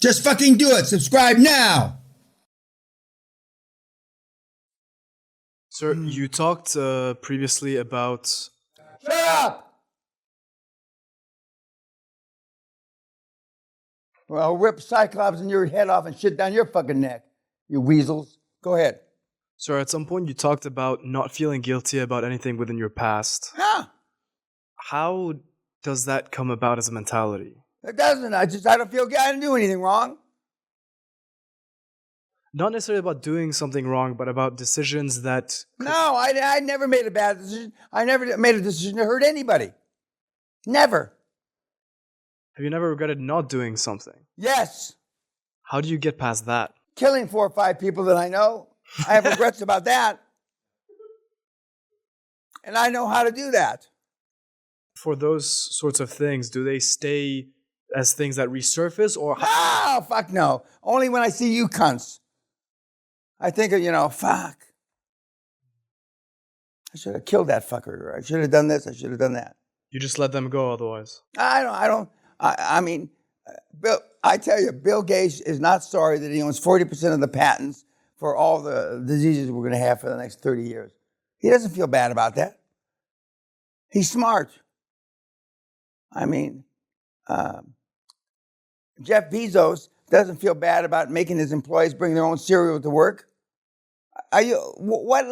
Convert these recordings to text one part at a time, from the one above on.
Just fucking do it. Subscribe now. Sir, you talked previously about... Shut up! Well, I'll rip Cyclops in your head off and shit down your fucking neck, you weasels. Go ahead. Sir, at some point you talked about not feeling guilty about anything within your past. Huh? How does that come about as a mentality? It doesn't. I don't feel I didn't do anything wrong. Not necessarily about doing something wrong, but about decisions that... No, I never made a bad decision. I never made a decision to hurt anybody. Never. Have you never regretted not doing something? Yes. How do you get past that? Killing 4 or 5 people that I know. I have regrets about that. And I know how to do that. For those sorts of things, do they stay as things that resurface or... Oh, fuck no. Only when I see you cunts. I think, fuck. I should have killed that fucker. I should have done this. I should have done that. You just let them go otherwise? I mean, Bill, I tell you, Bill Gates is not sorry that he owns 40% of the patents for all the diseases we're going to have for the next 30 years. He doesn't feel bad about that. He's smart. I mean, Jeff Bezos doesn't feel bad about making his employees bring their own cereal to work. What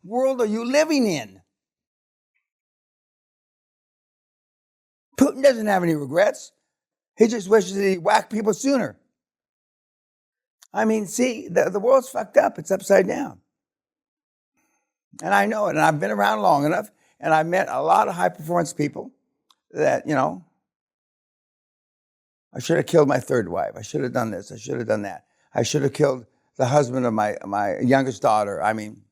world are you living in? Putin doesn't have any regrets. He just wishes that he whacked people sooner. I mean, see, the world's fucked up. It's upside down. And I know it, and I've been around long enough, and I've met a lot of high-performance people that, I should have killed my third wife. I should have done this. I should have done that. I should have killed the husband of my youngest daughter. I mean,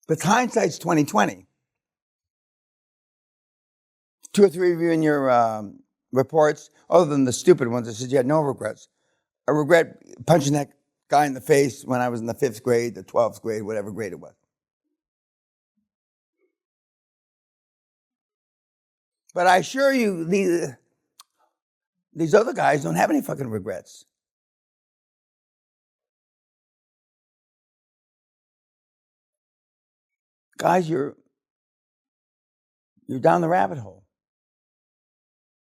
but hindsight's 20/20. 2 or 3 of you in your reports, other than the stupid ones that said you had no regrets. I regret punching that guy in the face when I was in the 5th grade, the 12th grade, whatever grade it was. But I assure you, these other guys don't have any fucking regrets. Guys, you're down the rabbit hole.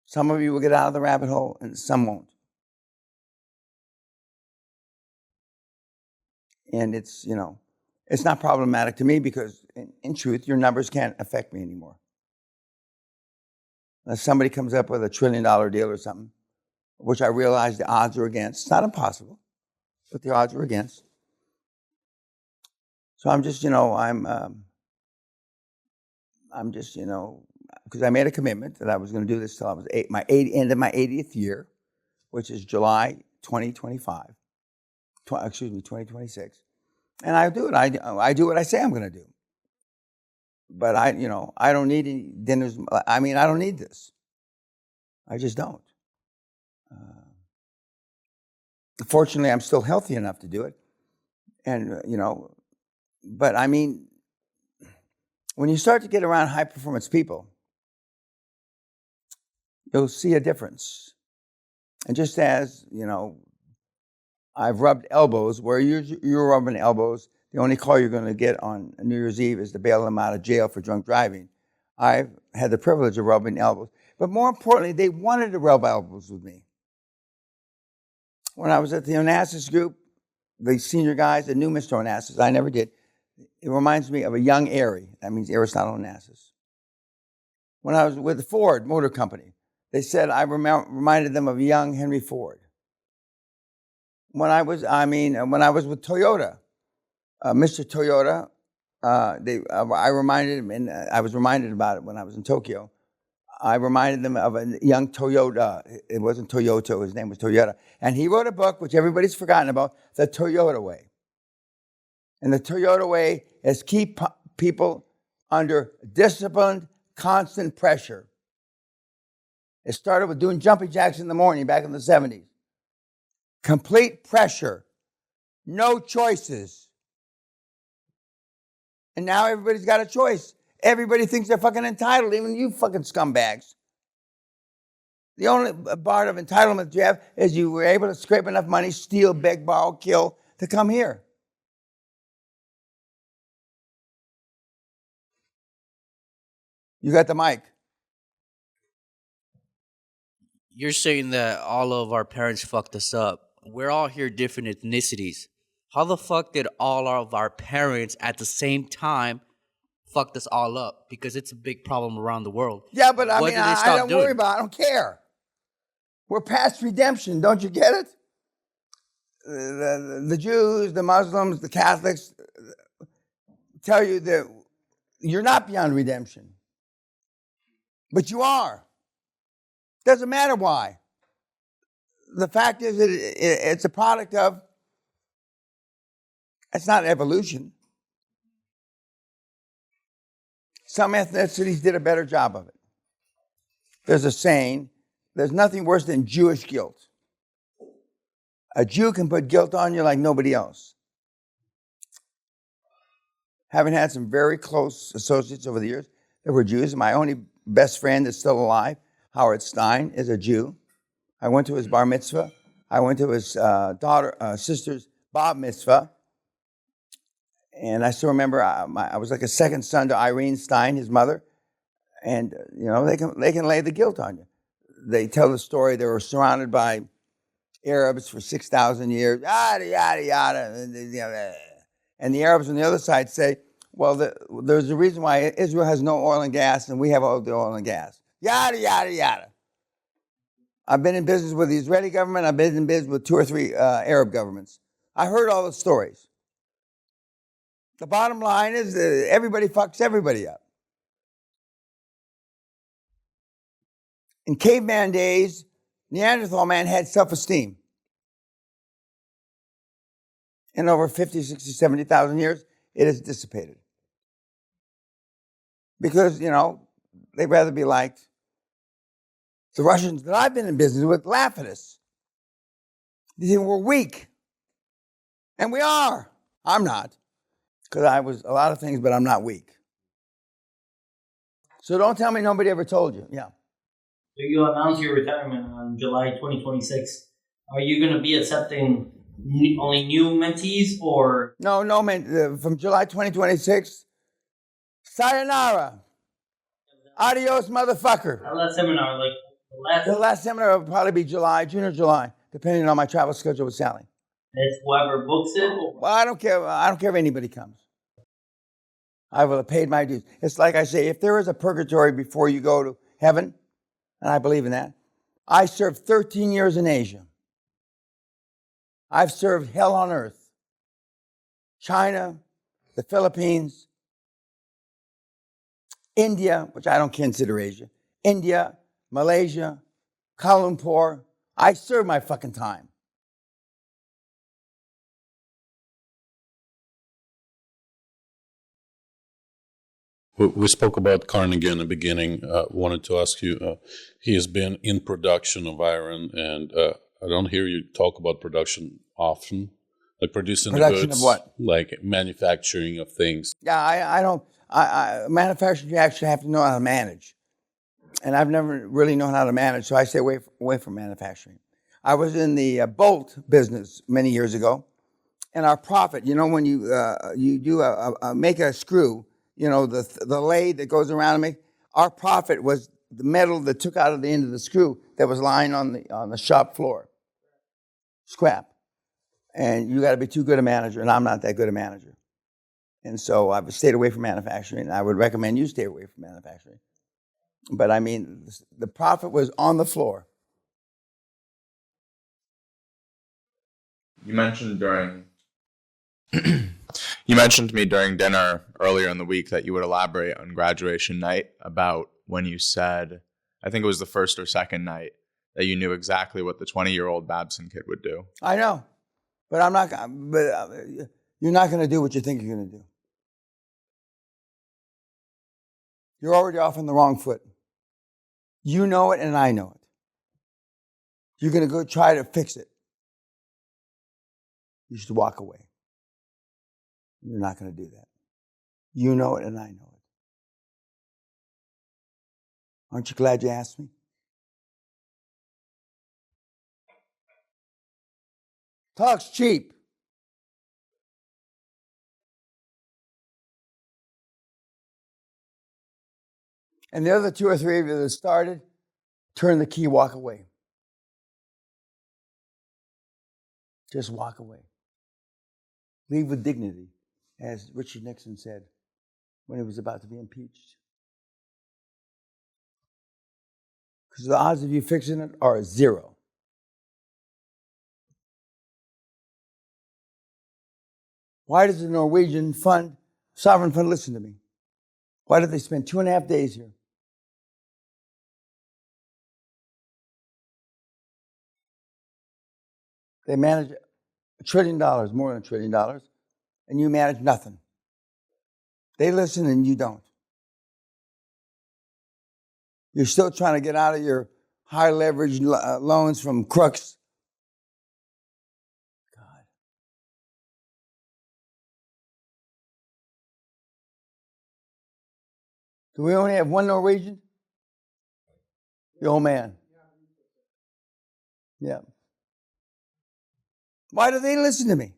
Some of you will get out of the rabbit hole and some won't. And it's not problematic to me because in truth, your numbers can't affect me anymore. Unless somebody comes up with $1 trillion deal or something, which I realize the odds are against. It's not impossible, but the odds are against. So I'm just, because I made a commitment that I was going to do this till I was end of my 80th year, which is July 2025. 2026. And I do it. I do what I say I'm going to do. But I don't need any dinners. I mean, I don't need this. I just don't. Fortunately, I'm still healthy enough to do it. And, but I mean, when you start to get around high-performance people, you'll see a difference. And just as, I've rubbed elbows, where you're rubbing elbows, the only call you're going to get on New Year's Eve is to bail them out of jail for drunk driving. I've had the privilege of rubbing elbows. But more importantly, they wanted to rub elbows with me. When I was at the Onassis group, the senior guys that knew Mr. Onassis, I never did. It reminds me of a young Airy. That means Aristotle Onassis. When I was with the Ford Motor Company, they said I reminded them of a young Henry Ford. When I was with Toyota, Mr. Toyota, I reminded him, and I was reminded about it when I was in Tokyo. I reminded them of a young Toyota. It wasn't Toyota, his name was Toyota. And he wrote a book, which everybody's forgotten about, The Toyota Way. And the Toyota Way is keep people under disciplined, constant pressure. It started with doing jumping jacks in the morning back in the 70s. Complete pressure. No choices. And now everybody's got a choice. Everybody thinks they're fucking entitled, even you fucking scumbags. The only part of entitlement you have is you were able to scrape enough money, steal, beg, borrow, kill to come here. You got the mic. You're saying that all of our parents fucked us up. We're all here different ethnicities. How the fuck did all of our parents at the same time fucked us all up? Because it's a big problem around the world. Yeah, but I What mean, did they I stop don't doing? worry about it. I don't care. We're past redemption. Don't you get it? The Jews, the Muslims, the Catholics tell you that you're not beyond redemption. But you are. Doesn't matter why. The fact is that it's a product of, it's not evolution. Some ethnicities did a better job of it. There's a saying, there's nothing worse than Jewish guilt. A Jew can put guilt on you like nobody else. Having had some very close associates over the years that were Jews, my only best friend that's still alive, Howard Stein, is a Jew. I went to his bar mitzvah. I went to his sister's bar mitzvah. And I still remember I was like a second son to Irene Stein, his mother. And, they can lay the guilt on you. They tell the story they were surrounded by Arabs for 6,000 years, yada, yada, yada. And the Arabs on the other side say, well, there's a reason why Israel has no oil and gas and we have all the oil and gas. Yada, yada, yada. I've been in business with the Israeli government. I've been in business with 2 or 3 Arab governments. I heard all the stories. The bottom line is everybody fucks everybody up. In caveman days, Neanderthal Man had self-esteem. In over 50, 60, 70,000 years, it has dissipated. Because, they'd rather be liked. The Russians that I've been in business with laugh at us. They think we're weak. And we are. I'm not. Because I was a lot of things, but I'm not weak. So don't tell me nobody ever told you. Yeah. So you announce your retirement on July 2026. Are you going to be accepting only new mentees or? No, man. From July 2026, sayonara. Adios, motherfucker. That last seminar, like the last seminar will probably be June or July, depending on my travel schedule with Sally. It's whoever books it? Or? Well, I don't care. I don't care if anybody comes. I will have paid my dues. It's like I say, if there is a purgatory before you go to heaven, and I believe in that, I served 13 years in Asia. I've served hell on earth. China, the Philippines, India, which I don't consider Asia, India, Malaysia, Kuala Lumpur. I served my fucking time. We spoke about Carnegie in the beginning. Wanted to ask you, he has been in production of iron, and I don't hear you talk about production often, like producing the Production goods, of what? like manufacturing of things. Yeah, I don't. Manufacturing, you actually have to know how to manage, and I've never really known how to manage, so I stay away from manufacturing. I was in the bolt business many years ago, and our profit, when you do make a screw. The lathe that goes around and our profit was the metal that took out of the end of the screw that was lying on the shop floor. Scrap. And you got to be too good a manager, and I'm not that good a manager. And so I've stayed away from manufacturing, and I would recommend you stay away from manufacturing. But I mean, the profit was on the floor. You mentioned You mentioned to me during dinner earlier in the week that you would elaborate on graduation night about when you said, I think it was the first or second night, that you knew exactly what the 20-year-old Babson kid would do. I know, but I'm not. But you're not going to do what you think you're going to do. You're already off on the wrong foot. You know it, and I know it. You're going to go try to fix it. You should walk away. You're not going to do that. You know it, and I know it. Aren't you glad you asked me? Talk's cheap. And the other two or three of you that started, turn the key, walk away. Just walk away. Leave with dignity, as Richard Nixon said when he was about to be impeached. Because the odds of you fixing it are 0. Why does the Norwegian fund, sovereign fund, listen to me? Why did they spend 2.5 days here? They manage $1 trillion, more than $1 trillion, and you manage nothing. They listen and you don't. You're still trying to get out of your high leverage loans from crooks. God. Do we only have one Norwegian? The old man. Yeah. Why do they listen to me?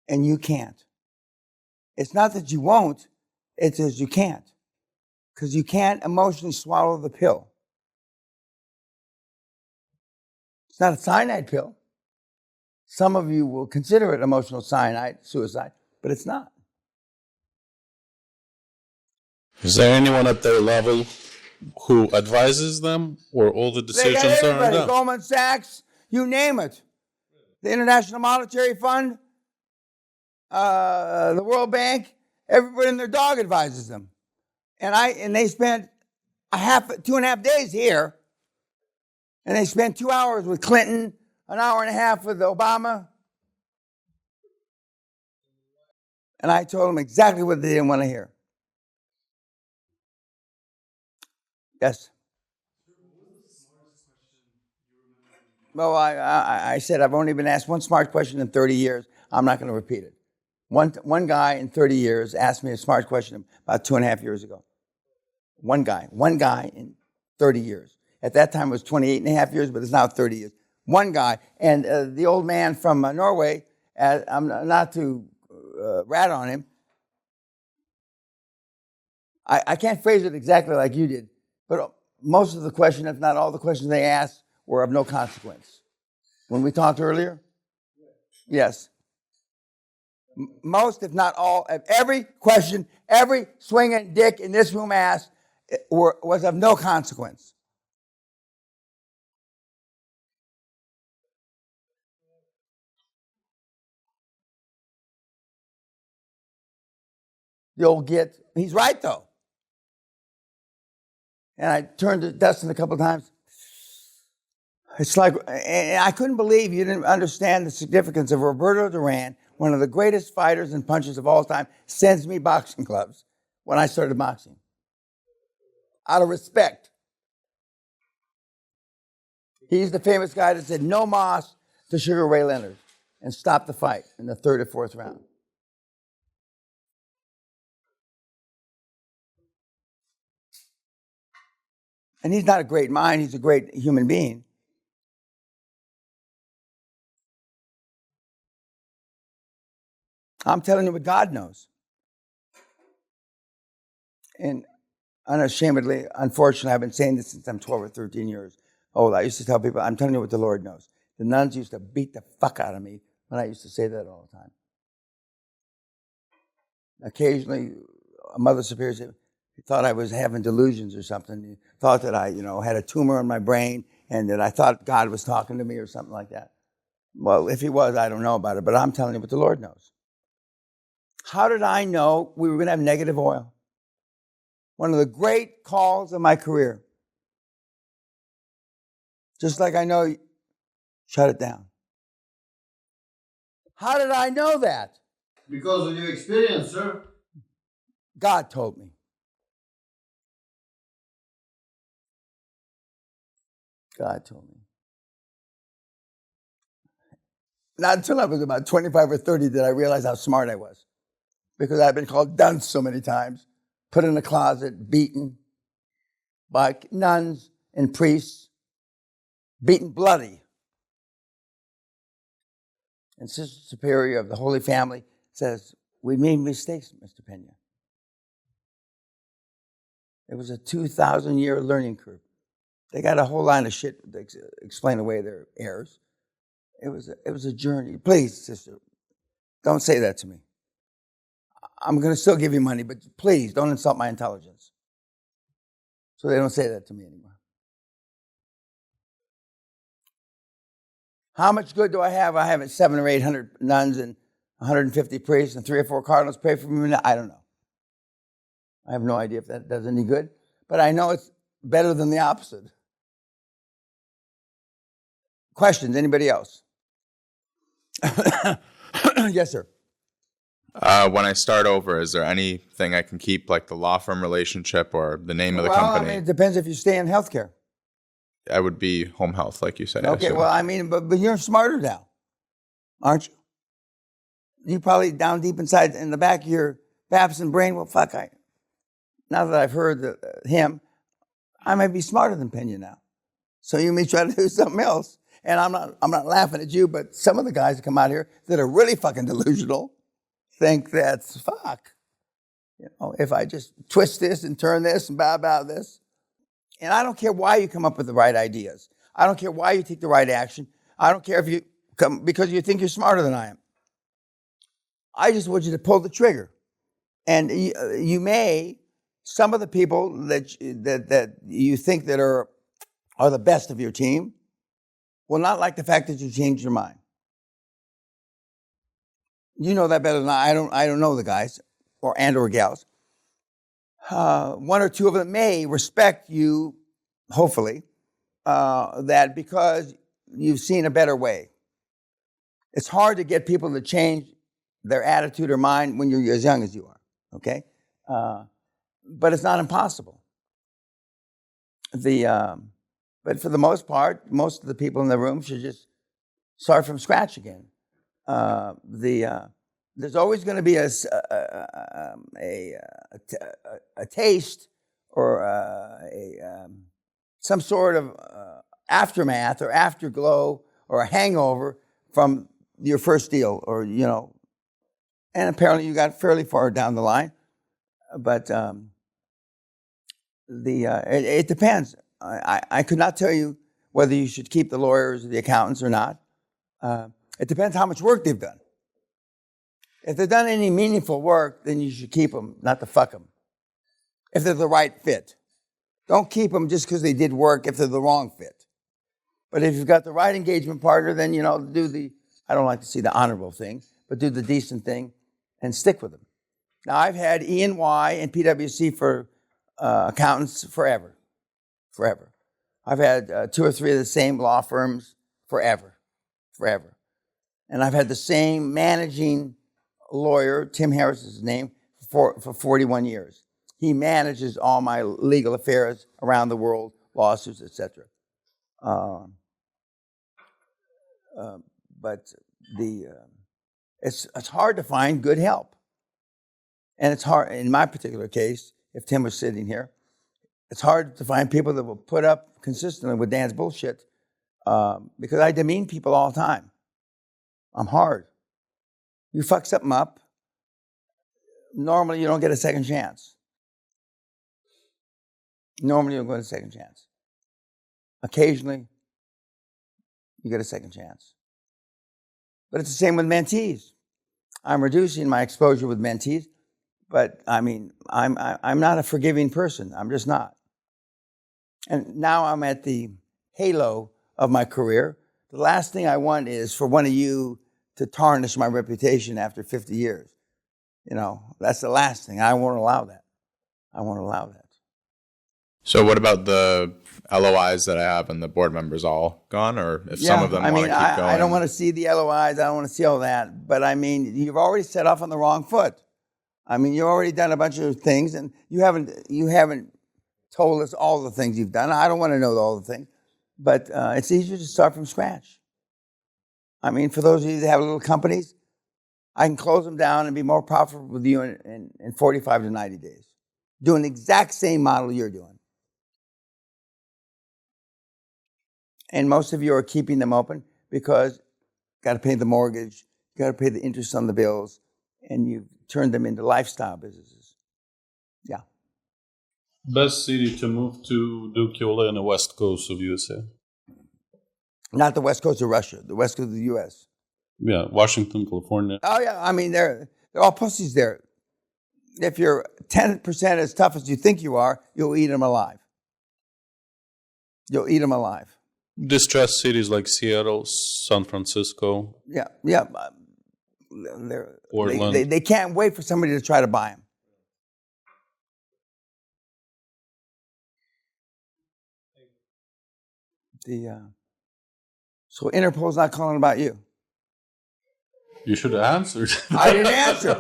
And you can't. It's not that you won't, it's that you can't. Because you can't emotionally swallow the pill. It's not a cyanide pill. Some of you will consider it emotional cyanide, suicide, but it's not. Is there anyone at their level who advises them, or all the They decisions got are on everybody, them? Goldman Sachs, you name it. The International Monetary Fund, the World Bank, everybody and their dog advises them. And they spent 2.5 days here, and they spent 2 hours with Clinton, an hour and a half with Obama. And I told them exactly what they didn't want to hear. Yes. Well, I said I've only been asked one smart question in 30 years. I'm not going to repeat it. One guy in 30 years asked me a smart question about 2.5 years ago. One guy in 30 years. At that time it was 28.5 years, but it's now 30 years. One guy. And the old man from Norway, I'm not to rat on him. I can't phrase it exactly like you did, but most of the questions, if not all the questions they asked, were of no consequence. When we talked earlier? Yes. Most, if not all, of every question, every swinging dick in this room asked was of no consequence. The old git. He's right, though. And I turned to Dustin a couple of times. It's like, and I couldn't believe you didn't understand the significance of Roberto Duran, one of the greatest fighters and punchers of all time, sends me boxing gloves when I started boxing. Out of respect. He's the famous guy that said no moss to Sugar Ray Leonard and stopped the fight in the 3rd or 4th round. And he's not a great mind, he's a great human being. I'm telling you what God knows. And unashamedly, unfortunately, I've been saying this since I'm 12 or 13 years old. I used to tell people, I'm telling you what the Lord knows. The nuns used to beat the fuck out of me when I used to say that all the time. Occasionally, a mother superior said, he thought I was having delusions or something. He thought that I, had a tumor in my brain and that I thought God was talking to me or something like that. Well, if he was, I don't know about it, but I'm telling you what the Lord knows. How did I know we were going to have negative oil? One of the great calls of my career. Just like I know, shut it down. How did I know that? Because of your experience, sir. God told me. God told me. Not until I was about 25 or 30 did I realize how smart I was. Because I've been called dunce so many times, put in a closet, beaten by nuns and priests, beaten bloody. and Sister Superior of the Holy Family says, "We made mistakes, Mr. Peña." It was a 2,000-year learning curve. They got a whole line of shit to explain away their errors. It was a journey. Please, sister, don't say that to me. I'm going to still give you money, but please don't insult my intelligence. So they don't say that to me anymore. How much good do I have? I have 700 or 800 nuns and 150 priests and 3 or 4 cardinals pray for me. I don't know. I have no idea if that does any good, but I know it's better than the opposite. Questions? Anybody else? Yes, sir. When I start over, is there anything I can keep, like the law firm relationship or the name of the I company? mean, it depends if you stay in healthcare. I would be home health, like you said. Okay, well, I mean, but you're smarter now, aren't you? You probably down deep inside, in the back of your Babson brain, well, fuck, now that I've heard him, I might be smarter than Peña now. So you may try to do something else. And I'm not laughing at you, but some of the guys that come out here that are really fucking delusional think that's fuck. You know, if I just twist this and turn this and blah, blah, this. And I don't care why you come up with the right ideas. I don't care why you take the right action. I don't care if you come because you think you're smarter than I am. I just want you to pull the trigger. And you may, some of the people that you think that are the best of your team will not like the fact that you changed your mind. You know that better than I don't know the guys or gals. 1 or 2 of them may respect you, hopefully, that because you've seen a better way. It's hard to get people to change their attitude or mind when you're as young as you are, okay? But it's not impossible. But for the most part, most of the people in the room should just start from scratch again. There's always going to be a taste or some sort of aftermath or afterglow or a hangover from your first deal, or and apparently you got fairly far down the line. But it depends. I could not tell you whether you should keep the lawyers or the accountants or not. It depends how much work they've done. If they've done any meaningful work, then you should keep them, not to fuck them. If they're the right fit. Don't keep them just because they did work if they're the wrong fit. But if you've got the right engagement partner, then, do I don't like to see the honorable thing, but do the decent thing and stick with them. Now, I've had E&Y and PwC for accountants forever. I've had 2 or 3 of the same law firms forever. And I've had the same managing lawyer, Tim Harris is his name, for 41 years. He manages all my legal affairs around the world, lawsuits, etc. But it's hard to find good help. And it's hard, in my particular case, if Tim was sitting here, it's hard to find people that will put up consistently with Dan's bullshit because I demean people all the time. I'm hard. You fuck something up, normally you don't get a second chance. Normally you don't get a second chance. Occasionally, you get a second chance. But it's the same with mentees. I'm reducing my exposure with mentees, but I mean, I'm not a forgiving person. I'm just not. And now I'm at the halo of my career. The last thing I want is for one of you to tarnish my reputation after 50 years. That's the last thing. I won't allow that. So what about the LOIs that I have and the board members all gone? Or if some of them want to keep going? I don't want to see the LOIs. I don't want to see all that. But I mean, you've already set off on the wrong foot. I mean, you've already done a bunch of things, and you haven't told us all the things you've done. I don't want to know all the things. But it's easier to start from scratch. I mean, for those of you that have little companies, I can close them down and be more profitable with you in 45 to 90 days. Doing the exact same model you're doing. And most of you are keeping them open because got to pay the mortgage, You got to pay the interest on the bills, and you turn them into lifestyle businesses. Yeah. Best city to move to do QLA on the west coast of USA. Not the west coast of Russia, the west coast of the U.S. Yeah, Washington, California. Oh, yeah. I mean, they're all pussies there. If you're 10% as tough as you think you are, you'll eat them alive. You'll eat them alive. Distressed cities like Seattle, San Francisco, Yeah, yeah. Portland. They can't wait for somebody to try to buy them. So Interpol's not calling about you. You should have answered. I didn't answer.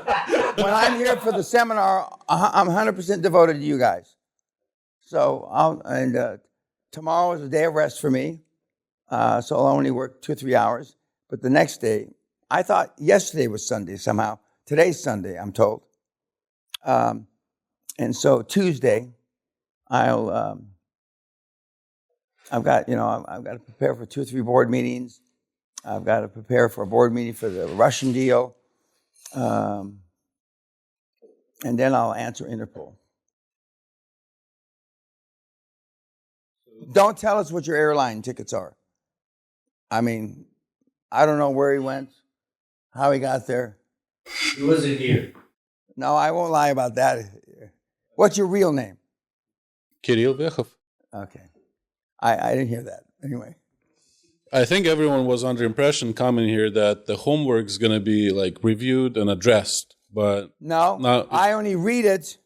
When I'm here for the seminar, I'm 100% devoted to you guys. So tomorrow is a day of rest for me. So I'll only work 2 or 3 hours. But the next day, I thought yesterday was Sunday somehow. Today's Sunday, I'm told. And so Tuesday, I've got to prepare for 2 or 3 board meetings. I've got to prepare for a board meeting for the Russian deal. And then I'll answer Interpol. Don't tell us what your airline tickets are. I mean, I don't know where he went, how he got there. He wasn't here. No, I won't lie about that. What's your real name? Kirill Vekhov. Okay. I didn't hear that. Anyway. I think everyone was under impression coming here that the homework is going to be like reviewed and addressed, but no, I only read it.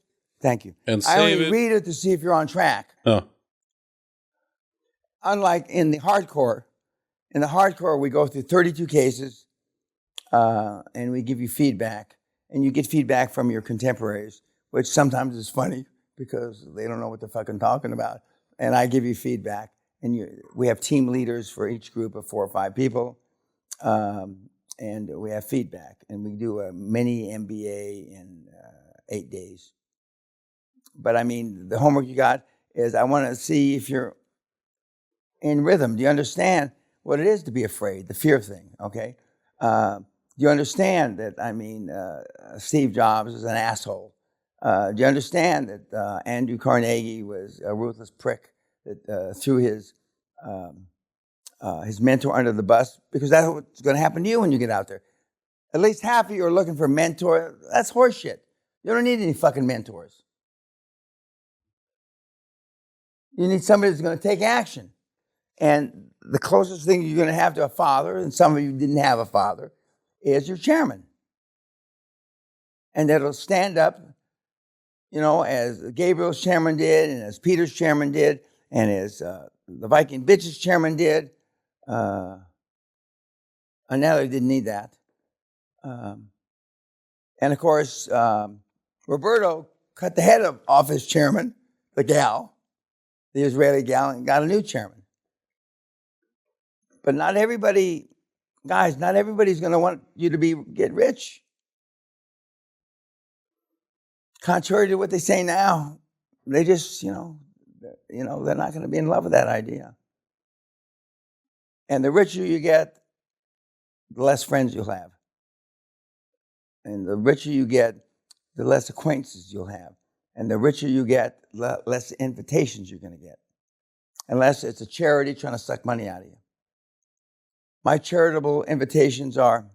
Thank you. And I save only it. read it to see if you're on track. Oh. Unlike in the hardcore, we go through 32 cases, and we give you feedback, and you get feedback from your contemporaries, which sometimes is funny because they don't know what they're fucking talking about. And I give you feedback, and we have team leaders for each group of 4 or 5 people, and we have feedback, and we do a mini MBA in 8 days. But I mean, the homework you got is I want to see if you're in rhythm. Do you understand what it is to be afraid, the fear thing, okay? Do you understand that, Steve Jobs is an asshole? Do you understand that Andrew Carnegie was a ruthless prick that threw his mentor under the bus? Because that's what's going to happen to you when you get out there. At least half of you are looking for a mentor. That's horseshit. You don't need any fucking mentors. You need somebody that's going to take action. And the closest thing you're going to have to a father, and some of you didn't have a father, is your chairman. And that'll stand up, as Gabriel's chairman did, and as Peter's chairman did, and as the Viking Bitches chairman did. Anelli didn't need that. And of course, Roberto cut the head off his chairman, the gal, the Israeli gal, and got a new chairman. But not everybody's going to want you to get rich. Contrary to what they say now, they just, they're not going to be in love with that idea. And the richer you get, the less friends you'll have. And the richer you get, the less acquaintances you'll have. And the richer you get, the less invitations you're going to get. Unless it's a charity trying to suck money out of you. My charitable invitations are,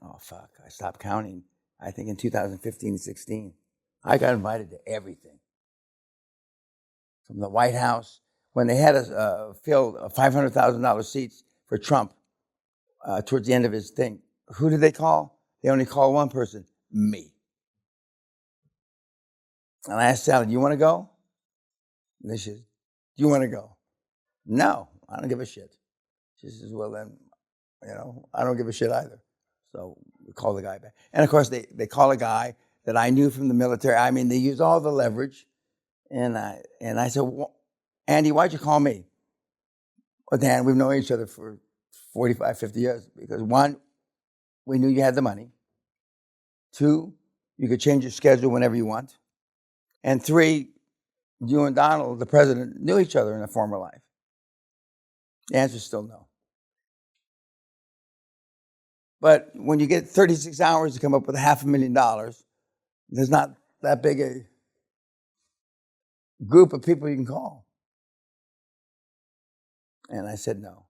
I stopped counting, I think in 2015-16. I got invited to everything. From the White House, when they had us fill $500,000 seats for Trump towards the end of his thing, who did they call? They only called one person, me. And I asked Sally, do you want to go? And she said, do you want to go? No, I don't give a shit. She says, well then, I don't give a shit either. So we call the guy back. And of course, they call a guy that I knew from the military. I mean, they use all the leverage. And I said, well, Andy, why'd you call me? Well, Dan, we've known each other for 45, 50 years. Because 1, we knew you had the money. 2, you could change your schedule whenever you want. And 3, you and Donald, the president, knew each other in a former life. The answer is still no. But when you get 36 hours to come up with $500,000, there's not that big a group of people you can call. And I said no.